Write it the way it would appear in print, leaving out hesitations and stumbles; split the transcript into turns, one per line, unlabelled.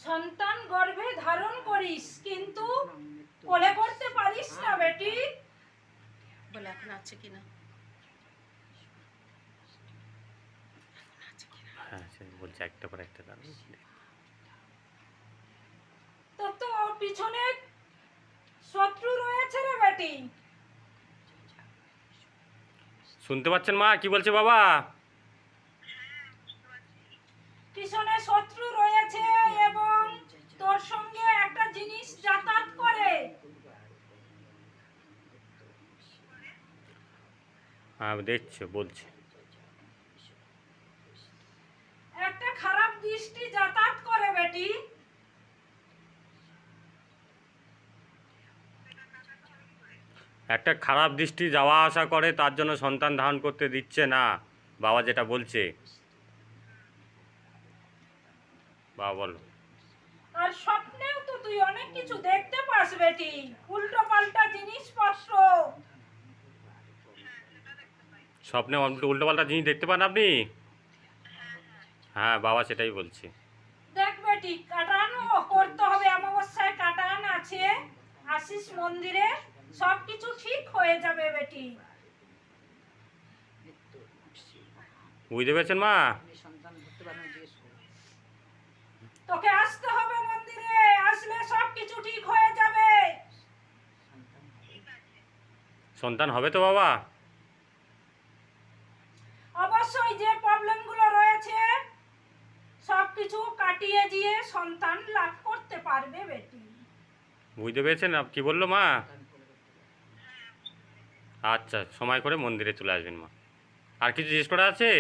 সন্তান গর্ভে ধারণ করিস কিন্তু কোলে করতে পারিস না বেটি।
বলে এখন আছে কিনা।
হ্যাঁ সে বলছে একটা পর একটা গান।
তো তো পিছনে শত্রু রয়েছে রে বেটি।
শুনতে পাচ্ছেন মা কি বলছে বাবা?
পিছনে শত্রু রয়েছে এবং তোর সঙ্গে একটা জিনিস যাতায়াত করে।
হ্যাঁ দেখছে বলছে।
একটা খারাপ দৃষ্টি যাতায়াত করে বেটি।
একটা খারাপ দৃষ্টি যাওয়া আসা করে, তার জন্য সন্তান ধারণ করতে দিচ্ছে না বাবা যেটা বলছে। বাবা বলো।
আর স্বপ্নেও তো তুই অনেক কিছু দেখতে পাস বেটি, উল্টো পাল্টা জিনিসপত্র।
স্বপ্নে উল্টো পাল্টা জিনিস দেখতে পান আপনি? হ্যাঁ বাবা সেটাই বলছে।
দেখ বেটি, কাটানো করতে হবে, অমাবস্যায় কাটান আছে, আসিস মন্দিরে, সবকিছু ঠিক হয়ে যাবে বেটি।
বুঝতে পেরেছেন মা?
তোকে আসতে হবে মন্দিরে, আসলে সবকিছু ঠিক হয়ে যাবে।
সন্তান হবে তো বাবা?
অবশ্যই যে প্রবলেমগুলো রয়েছে সবকিছু কাটিয়ে দিয়ে সন্তান লাভ করতে পারবে বেটি।
বুঝতে পেরেছেন কি বললো মা? আচ্ছা সময় করে মন্দিরে চলে আসবেন মা। আর কিছু জিজ্ঞেস করা আছে?